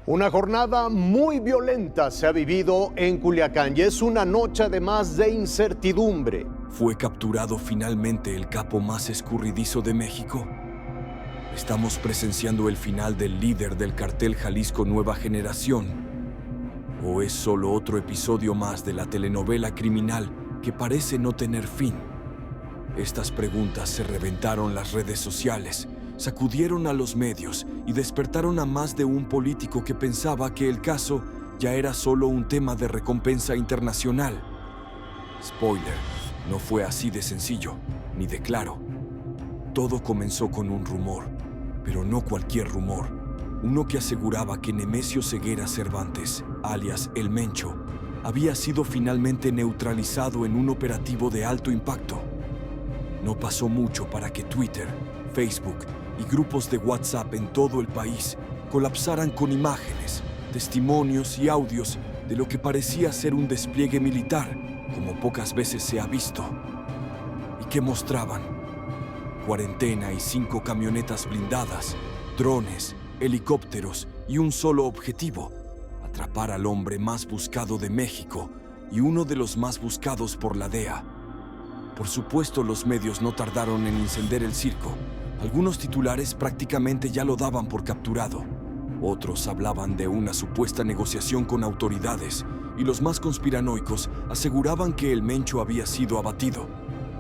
Una jornada muy violenta se ha vivido en Culiacán y es una noche además de incertidumbre. ¿Fue capturado finalmente el capo más escurridizo de México? ¿Estamos presenciando el final del líder del cartel Jalisco Nueva Generación? ¿O es solo otro episodio más de la telenovela criminal que parece no tener fin? Estas preguntas se reventaron las redes sociales, sacudieron a los medios y despertaron a más de un político que pensaba que el caso ya era solo un tema de recompensa internacional. Spoiler, no fue así de sencillo, ni de claro. Todo comenzó con un rumor, pero no cualquier rumor. Uno que aseguraba que Nemesio Ceguera Cervantes, alias El Mencho, había sido finalmente neutralizado en un operativo de alto impacto. No pasó mucho para que Twitter, Facebook y grupos de WhatsApp en todo el país colapsaran con imágenes, testimonios y audios de lo que parecía ser un despliegue militar, como pocas veces se ha visto. ¿Y qué mostraban? Cuarentena y 5 camionetas blindadas, drones, helicópteros y un solo objetivo: atrapar al hombre más buscado de México y uno de los más buscados por la DEA. Por supuesto, los medios no tardaron en encender el circo. Algunos titulares prácticamente ya lo daban por capturado. Otros hablaban de una supuesta negociación con autoridades y los más conspiranoicos aseguraban que el Mencho había sido abatido,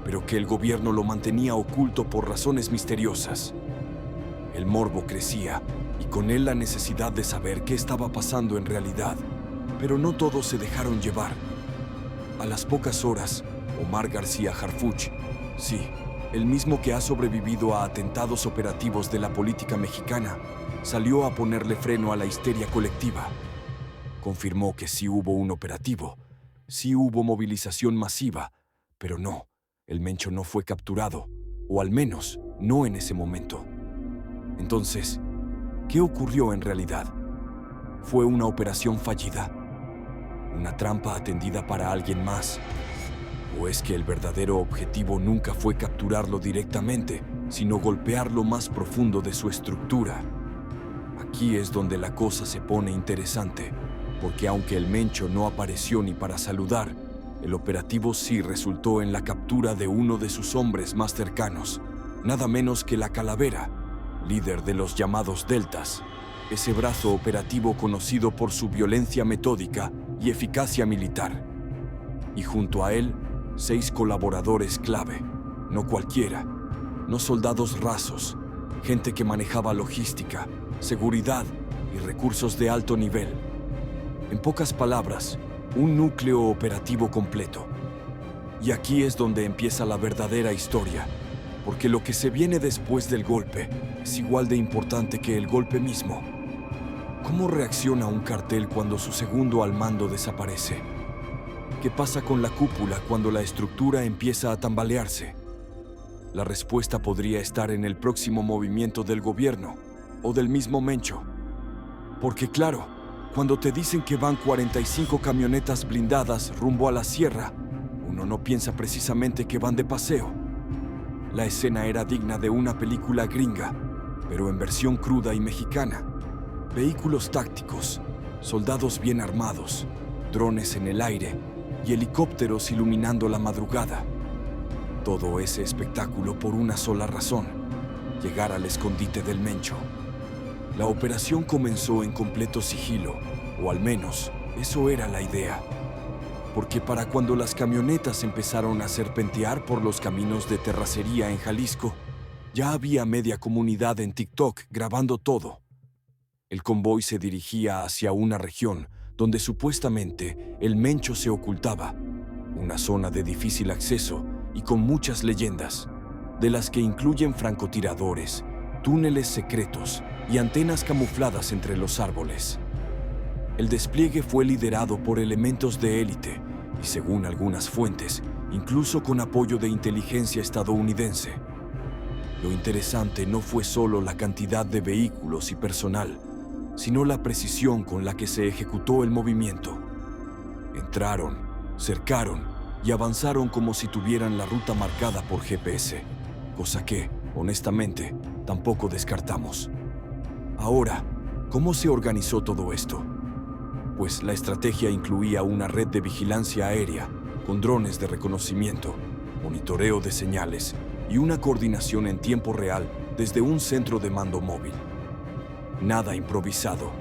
pero que el gobierno lo mantenía oculto por razones misteriosas. El morbo crecía y con él la necesidad de saber qué estaba pasando en realidad, pero no todos se dejaron llevar. A las pocas horas, Omar García Harfuch, sí, el mismo que ha sobrevivido a atentados operativos de la política mexicana, salió a ponerle freno a la histeria colectiva. Confirmó que sí hubo un operativo, sí hubo movilización masiva, pero no, el Mencho no fue capturado, o al menos no en ese momento. Entonces, ¿qué ocurrió en realidad? ¿Fue una operación fallida? ¿Una trampa atendida para alguien más? ¿O es que el verdadero objetivo nunca fue capturarlo directamente, sino golpear lo más profundo de su estructura? Aquí es donde la cosa se pone interesante, porque aunque el Mencho no apareció ni para saludar, el operativo sí resultó en la captura de uno de sus hombres más cercanos, nada menos que la Calavera, líder de los llamados Deltas, ese brazo operativo conocido por su violencia metódica y eficacia militar. Y junto a él, 6 colaboradores clave, no cualquiera, no soldados rasos, gente que manejaba logística, seguridad y recursos de alto nivel. En pocas palabras, un núcleo operativo completo. Y aquí es donde empieza la verdadera historia, porque lo que se viene después del golpe es igual de importante que el golpe mismo. ¿Cómo reacciona un cartel cuando su segundo al mando desaparece? ¿Qué pasa con la cúpula cuando la estructura empieza a tambalearse? La respuesta podría estar en el próximo movimiento del gobierno o del mismo Mencho. Porque claro, cuando te dicen que van 45 camionetas blindadas rumbo a la sierra, uno no piensa precisamente que van de paseo. La escena era digna de una película gringa, pero en versión cruda y mexicana. Vehículos tácticos, soldados bien armados, drones en el aire y helicópteros iluminando la madrugada. Todo ese espectáculo por una sola razón: llegar al escondite del Mencho. La operación comenzó en completo sigilo, o al menos eso era la idea. Porque para cuando las camionetas empezaron a serpentear por los caminos de terracería en Jalisco, ya había media comunidad en TikTok grabando todo. El convoy se dirigía hacia una región donde supuestamente el Mencho se ocultaba, una zona de difícil acceso y con muchas leyendas, de las que incluyen francotiradores, túneles secretos y antenas camufladas entre los árboles. El despliegue fue liderado por elementos de élite y, según algunas fuentes, incluso con apoyo de inteligencia estadounidense. Lo interesante no fue solo la cantidad de vehículos y personal, sino la precisión con la que se ejecutó el movimiento. Entraron, cercaron y avanzaron como si tuvieran la ruta marcada por GPS, cosa que, honestamente, tampoco descartamos. Ahora, ¿Cómo se organizó todo esto? Pues la estrategia incluía una red de vigilancia aérea, con drones de reconocimiento, monitoreo de señales y una coordinación en tiempo real desde un centro de mando móvil. Nada improvisado.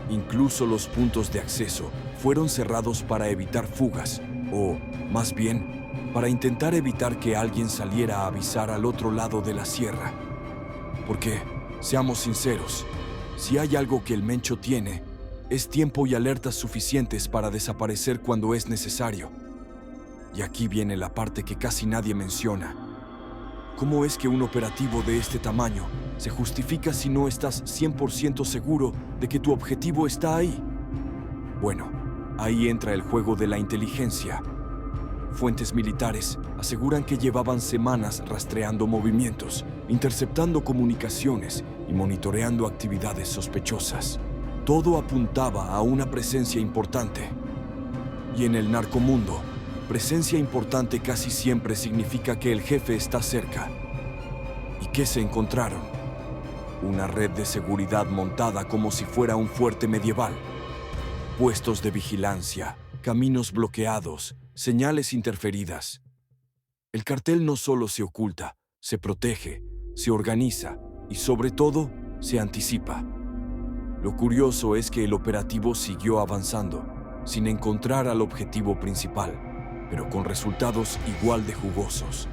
Incluso los puntos de acceso fueron cerrados para evitar fugas, o, más bien, para intentar evitar que alguien saliera a avisar al otro lado de la sierra. Porque, seamos sinceros, si hay algo que el Mencho tiene, es tiempo y alertas suficientes para desaparecer cuando es necesario. Y aquí viene la parte que casi nadie menciona. ¿Cómo es que un operativo de este tamaño se justifica si no estás 100% seguro de que tu objetivo está ahí? Bueno, ahí entra el juego de la inteligencia. Fuentes militares aseguran que llevaban semanas rastreando movimientos, interceptando comunicaciones y monitoreando actividades sospechosas. Todo apuntaba a una presencia importante. Y en el narcomundo, presencia importante casi siempre significa que el jefe está cerca. ¿Y qué se encontraron? Una red de seguridad montada como si fuera un fuerte medieval. Puestos de vigilancia, caminos bloqueados, señales interferidas. El cartel no solo se oculta, se protege, se organiza y sobre todo, se anticipa. Lo curioso es que el operativo siguió avanzando, sin encontrar al objetivo principal, pero con resultados igual de jugosos.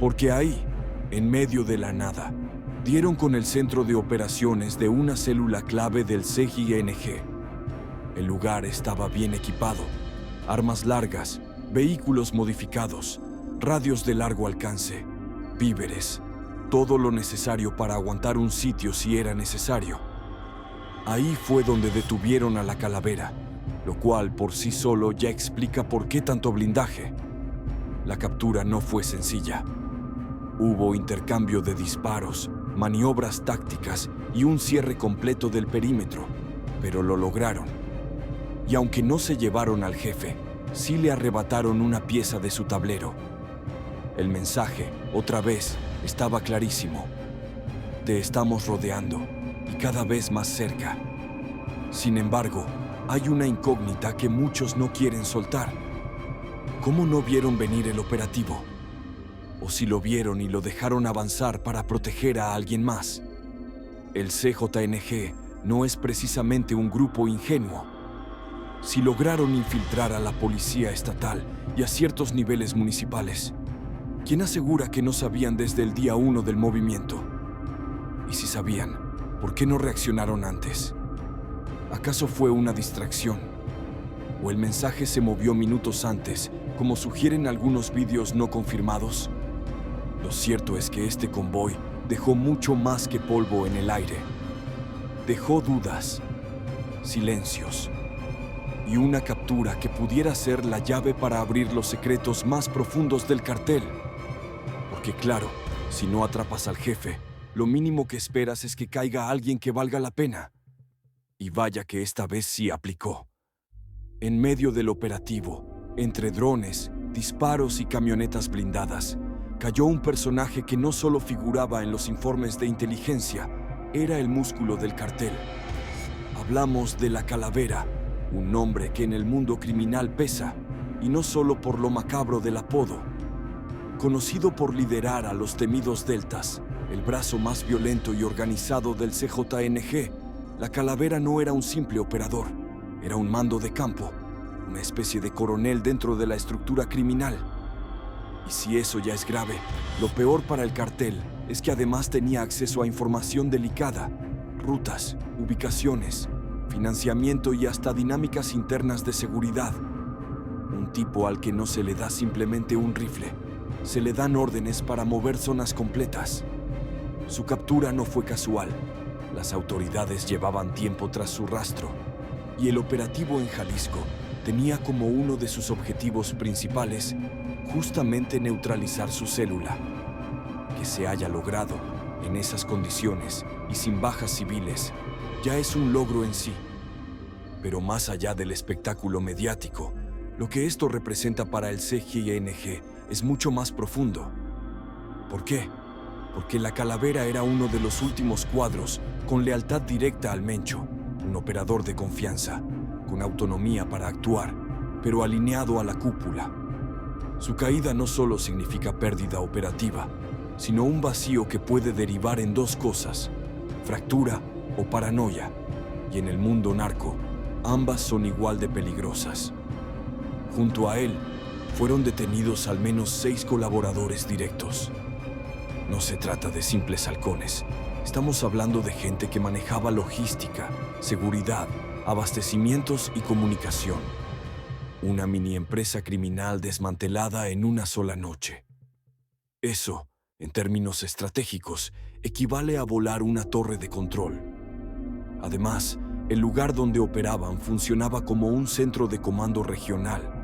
Porque ahí, en medio de la nada, dieron con el centro de operaciones de una célula clave del CGING. El lugar estaba bien equipado, armas largas, vehículos modificados, radios de largo alcance, víveres, todo lo necesario para aguantar un sitio si era necesario. Ahí fue donde detuvieron a la calavera, lo cual por sí solo ya explica por qué tanto blindaje. La captura no fue sencilla. Hubo intercambio de disparos, maniobras tácticas y un cierre completo del perímetro, pero lo lograron. Y aunque no se llevaron al jefe, sí le arrebataron una pieza de su tablero. El mensaje, otra vez, estaba clarísimo. Te estamos rodeando, y cada vez más cerca. Sin embargo, hay una incógnita que muchos no quieren soltar. ¿Cómo no vieron venir el operativo? O si lo vieron y lo dejaron avanzar para proteger a alguien más. El CJNG no es precisamente un grupo ingenuo. Si lograron infiltrar a la policía estatal y a ciertos niveles municipales, ¿quién asegura que no sabían desde el día 1 del movimiento? Y si sabían, ¿por qué no reaccionaron antes? ¿Acaso fue una distracción? ¿O el mensaje se movió minutos antes, como sugieren algunos vídeos no confirmados? Lo cierto es que este convoy dejó mucho más que polvo en el aire. Dejó dudas, silencios y una captura que pudiera ser la llave para abrir los secretos más profundos del cartel. Porque claro, si no atrapas al jefe, lo mínimo que esperas es que caiga alguien que valga la pena. Y vaya que esta vez sí aplicó. En medio del operativo, entre drones, disparos y camionetas blindadas, cayó un personaje que no solo figuraba en los informes de inteligencia, era el músculo del cartel. Hablamos de la Calavera, un nombre que en el mundo criminal pesa, y no solo por lo macabro del apodo. Conocido por liderar a los temidos Deltas, el brazo más violento y organizado del CJNG, la Calavera no era un simple operador, era un mando de campo, una especie de coronel dentro de la estructura criminal. Y si eso ya es grave, lo peor para el cartel es que además tenía acceso a información delicada, rutas, ubicaciones, financiamiento y hasta dinámicas internas de seguridad. Un tipo al que no se le da simplemente un rifle, se le dan órdenes para mover zonas completas. Su captura no fue casual. Las autoridades llevaban tiempo tras su rastro, y el operativo en Jalisco tenía como uno de sus objetivos principales justamente neutralizar su célula. Que se haya logrado en esas condiciones y sin bajas civiles ya es un logro en sí. Pero más allá del espectáculo mediático, lo que esto representa para el CGING es mucho más profundo. ¿Por qué? porque la Calavera era uno de los últimos cuadros con lealtad directa al Mencho, un operador de confianza, con autonomía para actuar, pero alineado a la cúpula. Su caída no solo significa pérdida operativa, sino un vacío que puede derivar en dos cosas: fractura o paranoia, y en el mundo narco, ambas son igual de peligrosas. Junto a él, fueron detenidos al menos 6 colaboradores directos. No se trata de simples halcones. Estamos hablando de gente que manejaba logística, seguridad, abastecimientos y comunicación. Una mini empresa criminal desmantelada en una sola noche. Eso, en términos estratégicos, equivale a volar una torre de control. Además, el lugar donde operaban funcionaba como un centro de comando regional.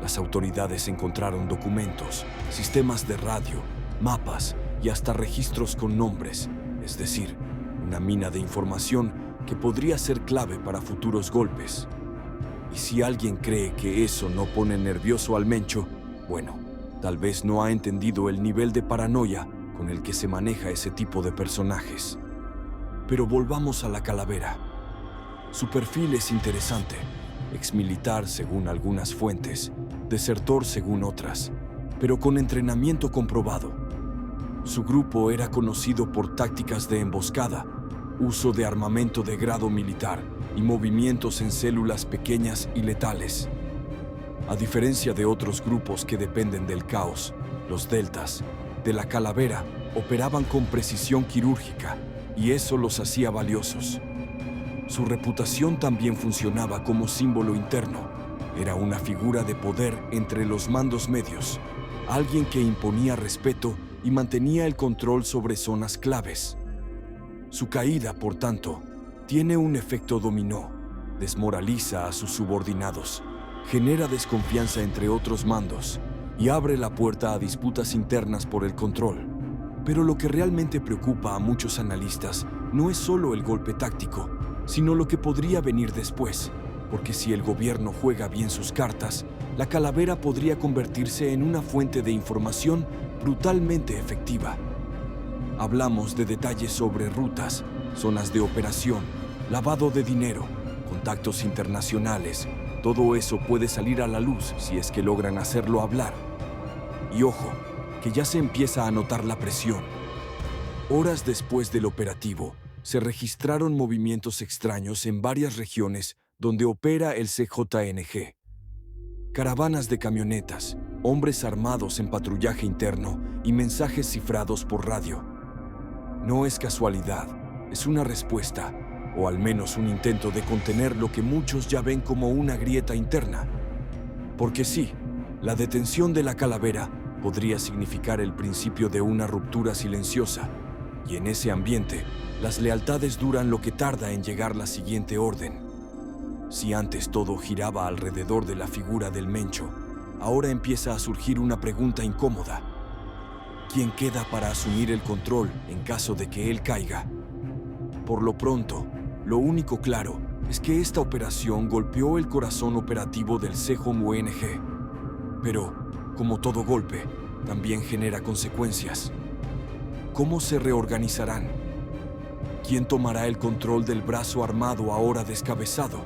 Las autoridades encontraron documentos, sistemas de radio, mapas y hasta registros con nombres, es decir, una mina de información que podría ser clave para futuros golpes. Y si alguien cree que eso no pone nervioso al Mencho, bueno, tal vez no ha entendido el nivel de paranoia con el que se maneja ese tipo de personajes. Pero volvamos a la Calavera. Su perfil es interesante. Exmilitar según algunas fuentes, desertor según otras, pero con entrenamiento comprobado. Su grupo era conocido por tácticas de emboscada, uso de armamento de grado militar y movimientos en células pequeñas y letales. A diferencia de otros grupos que dependen del caos, los deltas de la Calavera operaban con precisión quirúrgica y eso los hacía valiosos. Su reputación también funcionaba como símbolo interno. Era una figura de poder entre los mandos medios, alguien que imponía respeto y mantenía el control sobre zonas claves. Su caída, por tanto, tiene un efecto dominó. Desmoraliza a sus subordinados, genera desconfianza entre otros mandos y abre la puerta a disputas internas por el control. Pero lo que realmente preocupa a muchos analistas no es solo el golpe táctico, sino lo que podría venir después, porque si el gobierno juega bien sus cartas, la Calavera podría convertirse en una fuente de información brutalmente efectiva. Hablamos de detalles sobre rutas, zonas de operación, lavado de dinero, contactos internacionales. Todo eso puede salir a la luz si es que logran hacerlo hablar. Y ojo, que ya se empieza a notar la presión. Horas después del operativo, se registraron movimientos extraños en varias regiones donde opera el CJNG. Caravanas de camionetas, hombres armados en patrullaje interno y mensajes cifrados por radio. No es casualidad, es una respuesta, o al menos un intento de contener lo que muchos ya ven como una grieta interna. Porque sí, la detención de la Calavera podría significar el principio de una ruptura silenciosa, y en ese ambiente, las lealtades duran lo que tarda en llegar la siguiente orden. Si antes todo giraba alrededor de la figura del Mencho, ahora empieza a surgir una pregunta incómoda. ¿Quién queda para asumir el control en caso de que él caiga? Por lo pronto, lo único claro es que esta operación golpeó el corazón operativo del CJNG. Pero, como todo golpe, también genera consecuencias. ¿Cómo se reorganizarán? ¿Quién tomará el control del brazo armado ahora descabezado?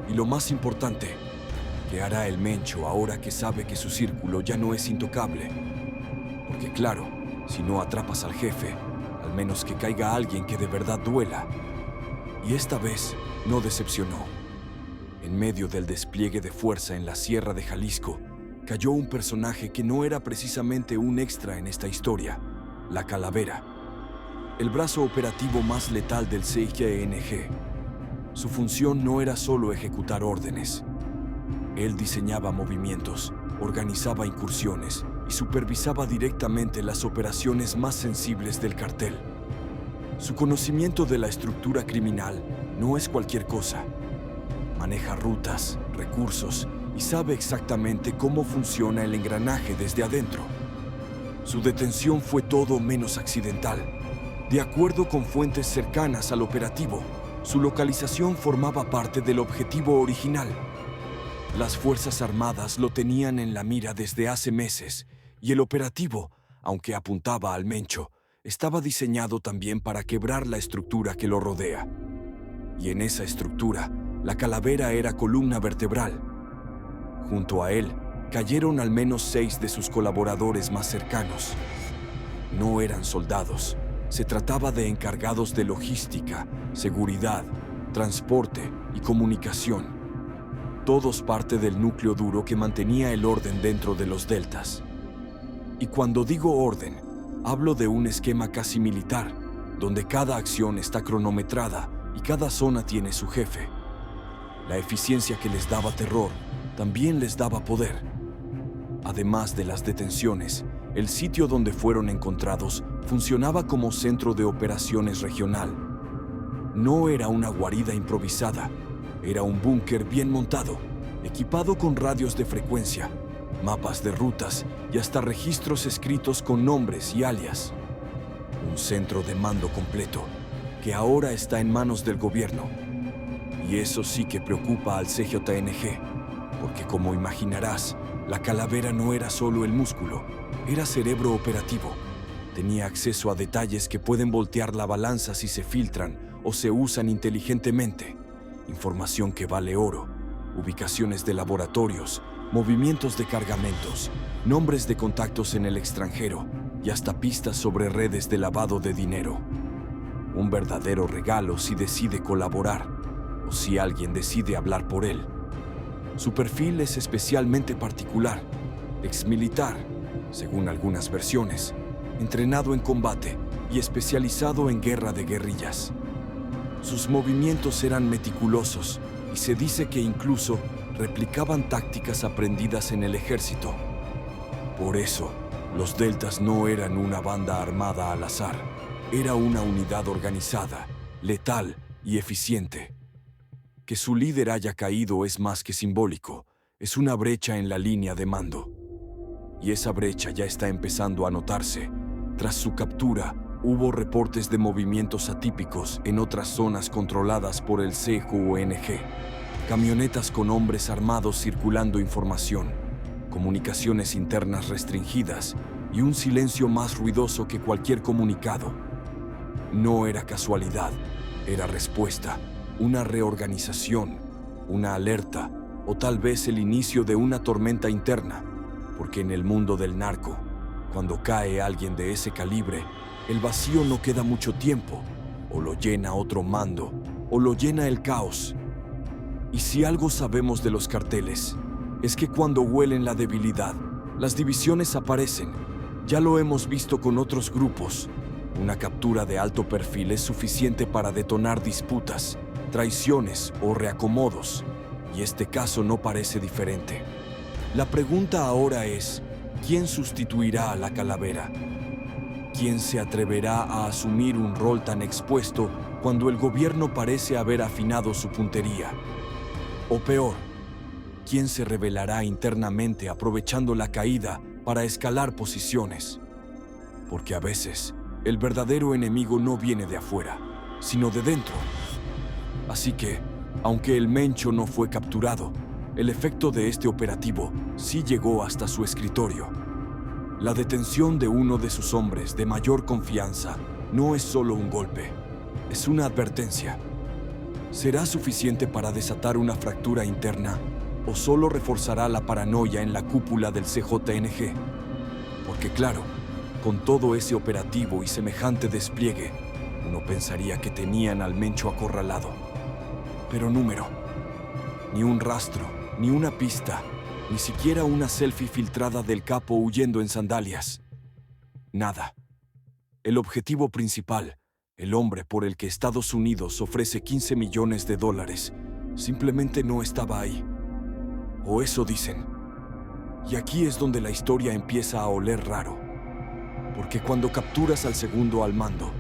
Y lo más importante, ¿qué hará el Mencho ahora que sabe que su círculo ya no es intocable? Porque claro, si no atrapas al jefe, al menos que caiga alguien que de verdad duela. Y esta vez no decepcionó. En medio del despliegue de fuerza en la Sierra de Jalisco, cayó un personaje que no era precisamente un extra en esta historia, la Calavera, el brazo operativo más letal del CJNG. Su función no era solo ejecutar órdenes. Él diseñaba movimientos, organizaba incursiones y supervisaba directamente las operaciones más sensibles del cartel. Su conocimiento de la estructura criminal no es cualquier cosa. Maneja rutas, recursos y sabe exactamente cómo funciona el engranaje desde adentro. Su detención fue todo menos accidental. De acuerdo con fuentes cercanas al operativo, su localización formaba parte del objetivo original. Las Fuerzas Armadas lo tenían en la mira desde hace meses y el operativo aunque apuntaba al Mencho, estaba diseñado también para quebrar la estructura que lo rodea. Y en esa estructura, la calavera era columna vertebral. Junto a él, cayeron al menos 6 de sus colaboradores más cercanos. No eran soldados, se trataba de encargados de logística, seguridad, transporte y comunicación. Todos parte del núcleo duro que mantenía el orden dentro de los deltas. Y cuando digo orden, hablo de un esquema casi militar, donde cada acción está cronometrada y cada zona tiene su jefe. La eficiencia que les daba terror también les daba poder. Además de las detenciones, el sitio donde fueron encontrados funcionaba como centro de operaciones regional. No era una guarida improvisada, era un búnker bien montado, equipado con radios de frecuencia, mapas de rutas y hasta registros escritos con nombres y alias. Un centro de mando completo, que ahora está en manos del gobierno. Y eso sí que preocupa al CJNG, porque como imaginarás, la calavera no era solo el músculo, era cerebro operativo. Tenía acceso a detalles que pueden voltear la balanza si se filtran o se usan inteligentemente. Información que vale oro, ubicaciones de laboratorios, movimientos de cargamentos, nombres de contactos en el extranjero y hasta pistas sobre redes de lavado de dinero. Un verdadero regalo si decide colaborar o si alguien decide hablar por él. Su perfil es especialmente particular, exmilitar, según algunas versiones, entrenado en combate y especializado en guerra de guerrillas. Sus movimientos eran meticulosos y se dice que incluso replicaban tácticas aprendidas en el ejército. Por eso, los deltas no eran una banda armada al azar, era una unidad organizada, letal y eficiente. Que su líder haya caído es más que simbólico, es una brecha en la línea de mando. Y esa brecha ya está empezando a notarse. Tras su captura, hubo reportes de movimientos atípicos en otras zonas controladas por el CJNG. Camionetas con hombres armados circulando información, comunicaciones internas restringidas y un silencio más ruidoso que cualquier comunicado. No era casualidad, era respuesta, una reorganización, una alerta o tal vez el inicio de una tormenta interna, porque en el mundo del narco, cuando cae alguien de ese calibre, el vacío no queda mucho tiempo, o lo llena otro mando, o lo llena el caos. Y si algo sabemos de los carteles, es que cuando huelen la debilidad, las divisiones aparecen. Ya lo hemos visto con otros grupos. Una captura de alto perfil es suficiente para detonar disputas, traiciones o reacomodos, y este caso no parece diferente. La pregunta ahora es, ¿quién sustituirá a la calavera? ¿Quién se atreverá a asumir un rol tan expuesto cuando el gobierno parece haber afinado su puntería? O peor, ¿quién se rebelará internamente aprovechando la caída para escalar posiciones? Porque a veces, el verdadero enemigo no viene de afuera, sino de dentro. Así que, aunque el Mencho no fue capturado, el efecto de este operativo sí llegó hasta su escritorio. La detención de uno de sus hombres de mayor confianza no es solo un golpe, es una advertencia. ¿Será suficiente para desatar una fractura interna o solo reforzará la paranoia en la cúpula del CJNG? Porque claro, con todo ese operativo y semejante despliegue, uno pensaría que tenían al Mencho acorralado. Pero número, ni un rastro, ni una pista, ni siquiera una selfie filtrada del capo huyendo en sandalias. Nada. El objetivo principal, el hombre por el que Estados Unidos ofrece $15 millones, simplemente no estaba ahí. O eso dicen. Y aquí es donde la historia empieza a oler raro. Porque cuando capturas al segundo al mando,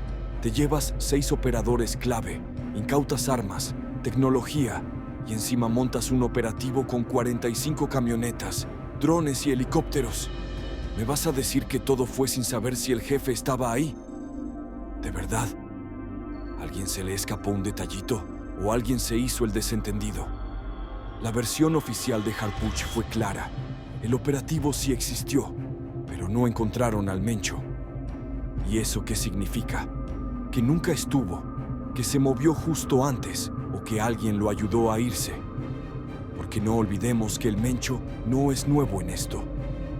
te llevas 6 operadores clave, incautas armas, tecnología, y encima montas un operativo con 45 camionetas, drones y helicópteros. ¿Me vas a decir que todo fue sin saber si el jefe estaba ahí? ¿De verdad? ¿Alguien se le escapó un detallito o alguien se hizo el desentendido? La versión oficial de Harpuch fue clara. El operativo sí existió, pero no encontraron al Mencho. ¿Y eso qué significa? Que nunca estuvo, que se movió justo antes o que alguien lo ayudó a irse. Porque no olvidemos que el Mencho no es nuevo en esto.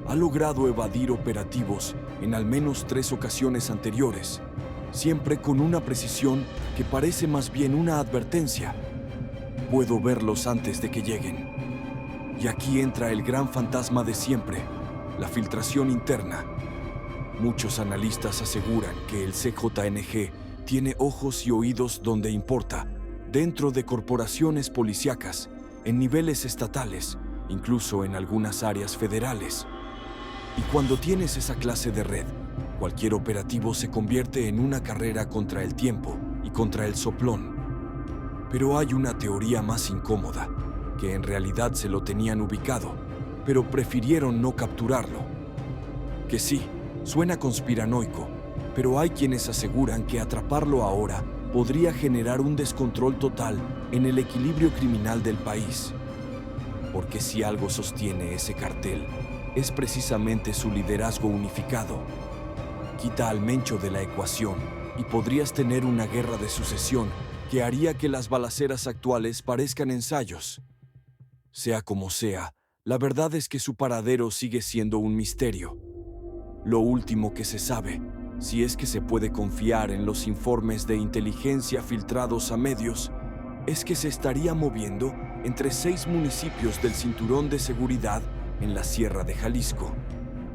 Ha logrado evadir operativos en al menos 3 ocasiones anteriores, siempre con una precisión que parece más bien una advertencia. Puedo verlos antes de que lleguen. Y aquí entra el gran fantasma de siempre, la filtración interna. Muchos analistas aseguran que el CJNG tiene ojos y oídos donde importa, dentro de corporaciones policíacas, en niveles estatales, incluso en algunas áreas federales. Y cuando tienes esa clase de red, cualquier operativo se convierte en una carrera contra el tiempo y contra el soplón. Pero hay una teoría más incómoda, que en realidad se lo tenían ubicado, pero prefirieron no capturarlo. Que sí, suena conspiranoico, pero hay quienes aseguran que atraparlo ahora podría generar un descontrol total en el equilibrio criminal del país. Porque si algo sostiene ese cartel, es precisamente su liderazgo unificado. Quita al Mencho de la ecuación y podrías tener una guerra de sucesión que haría que las balaceras actuales parezcan ensayos. Sea como sea, la verdad es que su paradero sigue siendo un misterio. Lo último que se sabe, si es que se puede confiar en los informes de inteligencia filtrados a medios, es que se estaría moviendo entre 6 municipios del Cinturón de Seguridad en la Sierra de Jalisco,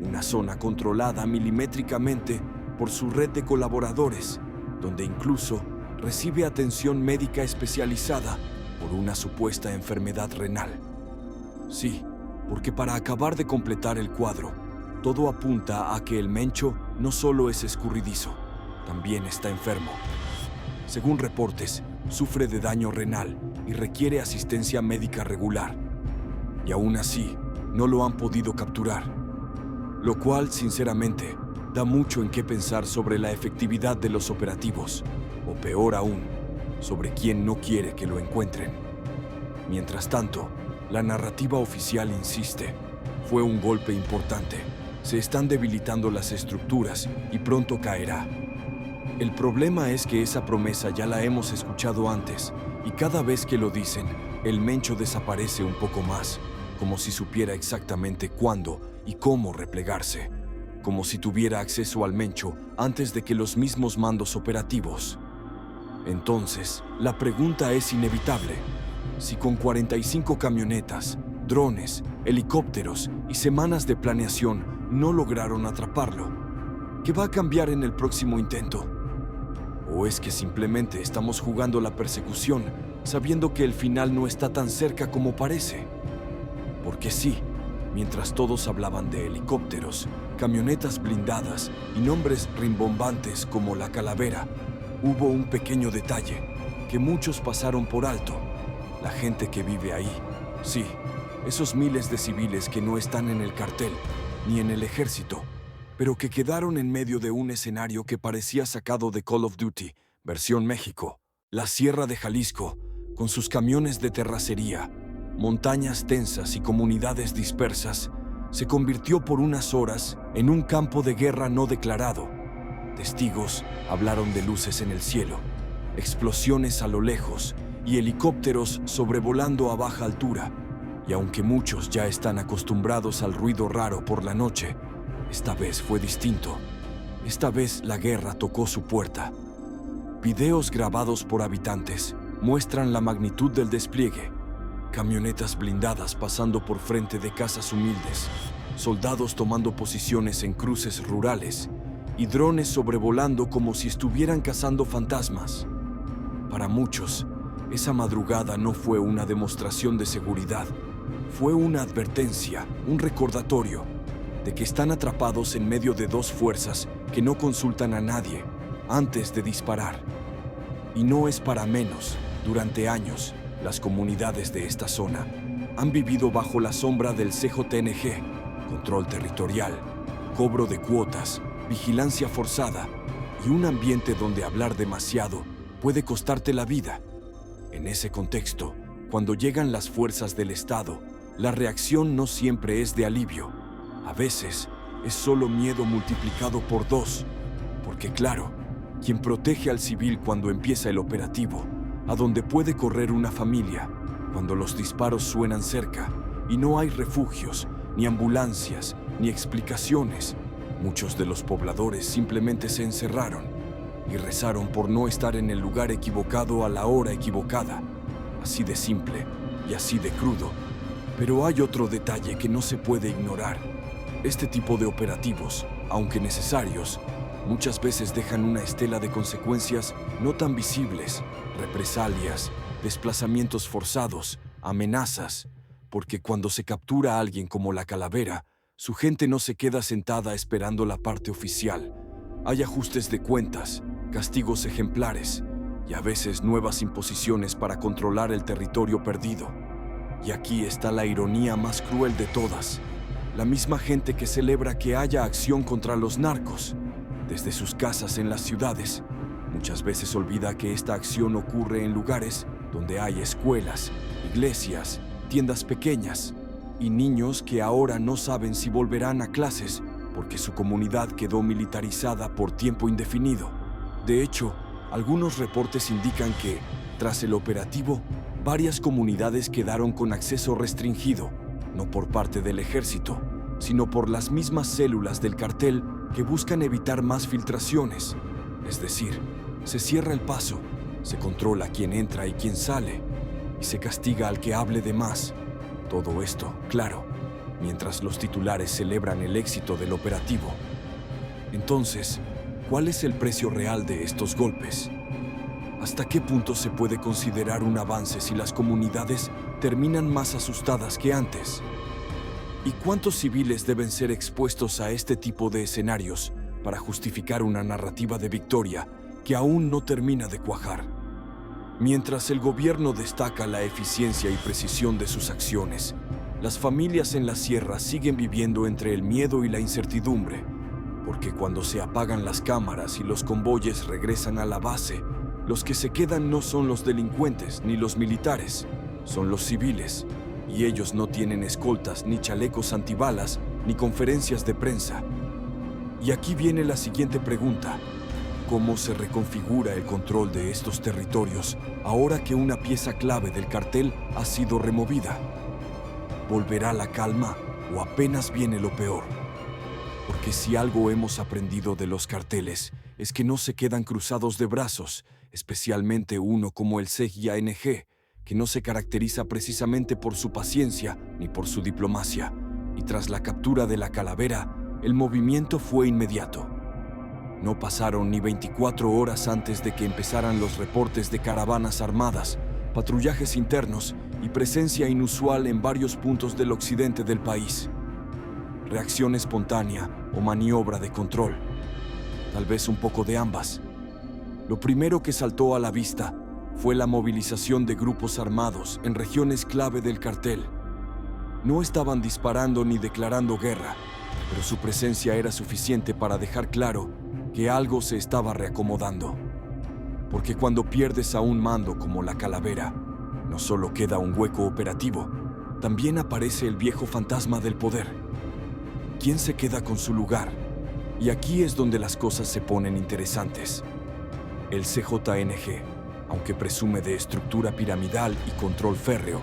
una zona controlada milimétricamente por su red de colaboradores, donde incluso recibe atención médica especializada por una supuesta enfermedad renal. Sí, porque para acabar de completar el cuadro, todo apunta a que el Mencho no solo es escurridizo, también está enfermo. Según reportes, sufre de daño renal y requiere asistencia médica regular. Y aún así, no lo han podido capturar. Lo cual, sinceramente, da mucho en qué pensar sobre la efectividad de los operativos, o peor aún, sobre quién no quiere que lo encuentren. Mientras tanto, la narrativa oficial insiste. Fue un golpe importante. Se están debilitando las estructuras y pronto caerá. El problema es que esa promesa ya la hemos escuchado antes y cada vez que lo dicen, el Mencho desaparece un poco más, como si supiera exactamente cuándo y cómo replegarse, como si tuviera acceso al Mencho antes de que los mismos mandos operativos. Entonces, la pregunta es inevitable. Si con 45 camionetas, drones, helicópteros y semanas de planeación no lograron atraparlo, ¿qué va a cambiar en el próximo intento? ¿O es que simplemente estamos jugando la persecución sabiendo que el final no está tan cerca como parece? Porque sí, mientras todos hablaban de helicópteros, camionetas blindadas y nombres rimbombantes como la Calavera, hubo un pequeño detalle que muchos pasaron por alto. La gente que vive ahí, sí, esos miles de civiles que no están en el cartel ni en el ejército, pero que quedaron en medio de un escenario que parecía sacado de Call of Duty, versión México. La Sierra de Jalisco, con sus camiones de terracería, montañas tensas y comunidades dispersas, se convirtió por unas horas en un campo de guerra no declarado. Testigos hablaron de luces en el cielo, explosiones a lo lejos y helicópteros sobrevolando a baja altura. Y aunque muchos ya están acostumbrados al ruido raro por la noche, esta vez fue distinto. Esta vez la guerra tocó su puerta. Videos grabados por habitantes muestran la magnitud del despliegue. Camionetas blindadas pasando por frente de casas humildes, soldados tomando posiciones en cruces rurales y drones sobrevolando como si estuvieran cazando fantasmas. Para muchos, esa madrugada no fue una demostración de seguridad, fue una advertencia, un recordatorio de que están atrapados en medio de 2 fuerzas que no consultan a nadie antes de disparar. Y no es para menos, durante años, las comunidades de esta zona han vivido bajo la sombra del CJNG, control territorial, cobro de cuotas, vigilancia forzada y un ambiente donde hablar demasiado puede costarte la vida. En ese contexto, cuando llegan las fuerzas del Estado, la reacción no siempre es de alivio. A veces, es solo miedo multiplicado por 2, porque claro, quien protege al civil cuando empieza el operativo, a donde puede correr una familia, cuando los disparos suenan cerca y no hay refugios, ni ambulancias, ni explicaciones. Muchos de los pobladores simplemente se encerraron y rezaron por no estar en el lugar equivocado a la hora equivocada. Así de simple y así de crudo. Pero hay otro detalle que no se puede ignorar. Este tipo de operativos, aunque necesarios, muchas veces dejan una estela de consecuencias no tan visibles, represalias, desplazamientos forzados, amenazas, porque cuando se captura a alguien como la Calavera, su gente no se queda sentada esperando la parte oficial. Hay ajustes de cuentas, castigos ejemplares y a veces nuevas imposiciones para controlar el territorio perdido. Y aquí está la ironía más cruel de todas. La misma gente que celebra que haya acción contra los narcos, desde sus casas en las ciudades, muchas veces olvida que esta acción ocurre en lugares donde hay escuelas, iglesias, tiendas pequeñas y niños que ahora no saben si volverán a clases porque su comunidad quedó militarizada por tiempo indefinido. De hecho, algunos reportes indican que, tras el operativo, varias comunidades quedaron con acceso restringido, no por parte del ejército, sino por las mismas células del cartel que buscan evitar más filtraciones. Es decir, se cierra el paso, se controla quién entra y quién sale, y se castiga al que hable de más. Todo esto, claro, mientras los titulares celebran el éxito del operativo. Entonces, ¿cuál es el precio real de estos golpes? ¿Hasta qué punto se puede considerar un avance si las comunidades terminan más asustadas que antes? ¿Y cuántos civiles deben ser expuestos a este tipo de escenarios para justificar una narrativa de victoria que aún no termina de cuajar? Mientras el gobierno destaca la eficiencia y precisión de sus acciones, las familias en la sierra siguen viviendo entre el miedo y la incertidumbre, porque cuando se apagan las cámaras y los convoyes regresan a la base, los que se quedan no son los delincuentes ni los militares, son los civiles, y ellos no tienen escoltas, ni chalecos antibalas, ni conferencias de prensa. Y aquí viene la siguiente pregunta: ¿cómo se reconfigura el control de estos territorios ahora que una pieza clave del cartel ha sido removida? ¿Volverá la calma o apenas viene lo peor? Porque si algo hemos aprendido de los carteles es que no se quedan cruzados de brazos, especialmente uno como el CGANG, que no se caracteriza precisamente por su paciencia ni por su diplomacia. Y tras la captura de la Calavera, el movimiento fue inmediato. No pasaron ni 24 horas antes de que empezaran los reportes de caravanas armadas, patrullajes internos y presencia inusual en varios puntos del occidente del país. Reacción espontánea o maniobra de control. Tal vez un poco de ambas. Lo primero que saltó a la vista fue la movilización de grupos armados en regiones clave del cartel. No estaban disparando ni declarando guerra, pero su presencia era suficiente para dejar claro que algo se estaba reacomodando. Porque cuando pierdes a un mando como la Calavera, no solo queda un hueco operativo, también aparece el viejo fantasma del poder. ¿Quién se queda con su lugar? Y aquí es donde las cosas se ponen interesantes. El CJNG, aunque presume de estructura piramidal y control férreo,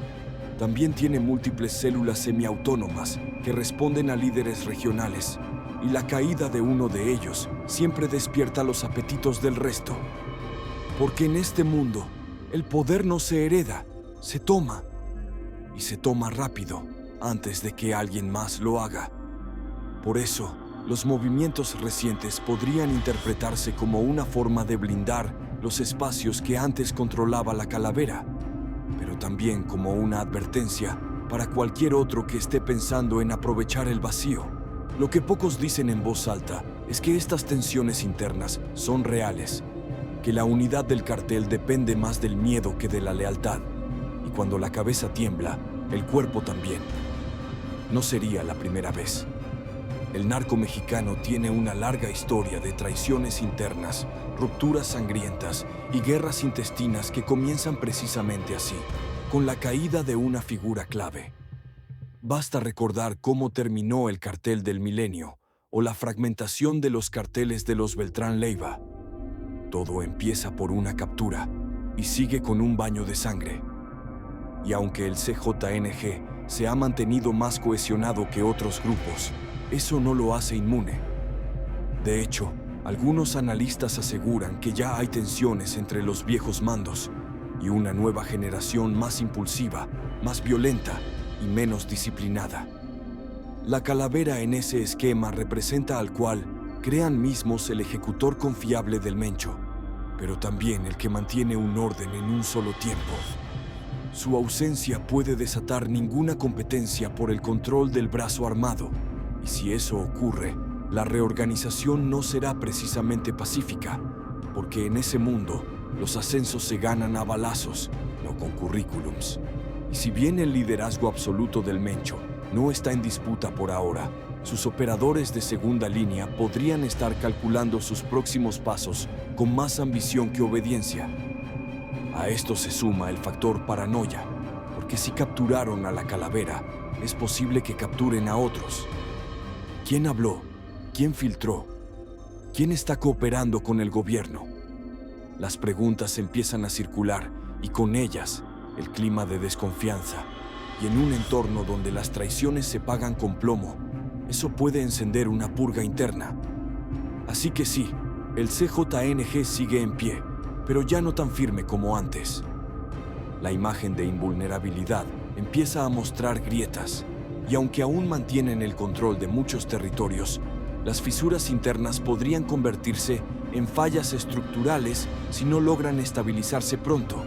también tiene múltiples células semiautónomas que responden a líderes regionales, y la caída de uno de ellos siempre despierta los apetitos del resto. Porque en este mundo, el poder no se hereda, se toma, y se toma rápido antes de que alguien más lo haga. Por eso, los movimientos recientes podrían interpretarse como una forma de blindar los espacios que antes controlaba la Calavera, pero también como una advertencia para cualquier otro que esté pensando en aprovechar el vacío. Lo que pocos dicen en voz alta es que estas tensiones internas son reales, que la unidad del cartel depende más del miedo que de la lealtad, y cuando la cabeza tiembla, el cuerpo también. No sería la primera vez. El narco mexicano tiene una larga historia de traiciones internas, rupturas sangrientas y guerras intestinas que comienzan precisamente así, con la caída de una figura clave. Basta recordar cómo terminó el cartel del Milenio, o la fragmentación de los carteles de los Beltrán Leiva. Todo empieza por una captura y sigue con un baño de sangre. Y aunque el CJNG se ha mantenido más cohesionado que otros grupos, eso no lo hace inmune. De hecho, algunos analistas aseguran que ya hay tensiones entre los viejos mandos y una nueva generación más impulsiva, más violenta y menos disciplinada. La calavera en ese esquema representa al cual crean mismos el ejecutor confiable del Mencho, pero también el que mantiene un orden en un solo tiempo. Su ausencia puede desatar ninguna competencia por el control del brazo armado, y si eso ocurre, la reorganización no será precisamente pacífica, porque en ese mundo los ascensos se ganan a balazos, no con currículums. Y si bien el liderazgo absoluto del Mencho no está en disputa por ahora, sus operadores de segunda línea podrían estar calculando sus próximos pasos con más ambición que obediencia. A esto se suma el factor paranoia, porque si capturaron a la calavera, es posible que capturen a otros. ¿Quién habló? ¿Quién filtró? ¿Quién está cooperando con el gobierno? Las preguntas empiezan a circular y con ellas el clima de desconfianza. Y en un entorno donde las traiciones se pagan con plomo, eso puede encender una purga interna. Así que sí, el CJNG sigue en pie, pero ya no tan firme como antes. La imagen de invulnerabilidad empieza a mostrar grietas, y aunque aún mantienen el control de muchos territorios, las fisuras internas podrían convertirse en fallas estructurales si no logran estabilizarse pronto.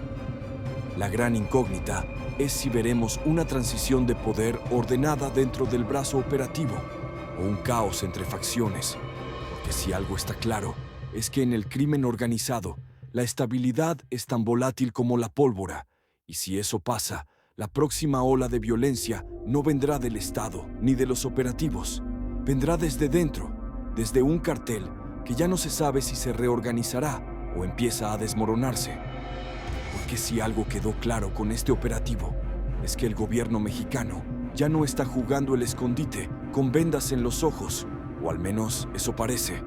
La gran incógnita es si veremos una transición de poder ordenada dentro del brazo operativo o un caos entre facciones, porque si algo está claro es que en el crimen organizado la estabilidad es tan volátil como la pólvora, y si eso pasa, la próxima ola de violencia no vendrá del Estado ni de los operativos, vendrá desde dentro, desde un cartel que ya no se sabe si se reorganizará o empieza a desmoronarse. Porque si algo quedó claro con este operativo, es que el gobierno mexicano ya no está jugando el escondite con vendas en los ojos, o al menos eso parece.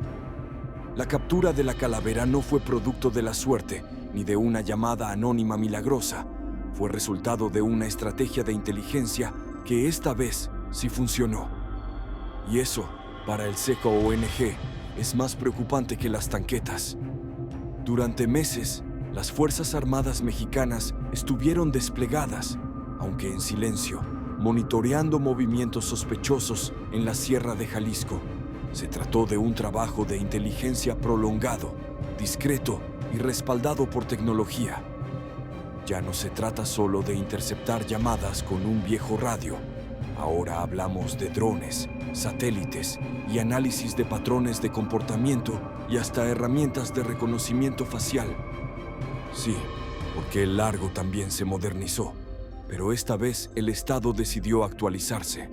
La captura de la calavera no fue producto de la suerte ni de una llamada anónima milagrosa, fue resultado de una estrategia de inteligencia que esta vez sí funcionó. Y eso, para el CJNG, es más preocupante que las tanquetas. Durante meses, las Fuerzas Armadas mexicanas estuvieron desplegadas, aunque en silencio, monitoreando movimientos sospechosos en la Sierra de Jalisco. Se trató de un trabajo de inteligencia prolongado, discreto y respaldado por tecnología. Ya no se trata solo de interceptar llamadas con un viejo radio. Ahora hablamos de drones, satélites y análisis de patrones de comportamiento y hasta herramientas de reconocimiento facial. Sí, porque el Largo también se modernizó, pero esta vez el Estado decidió actualizarse.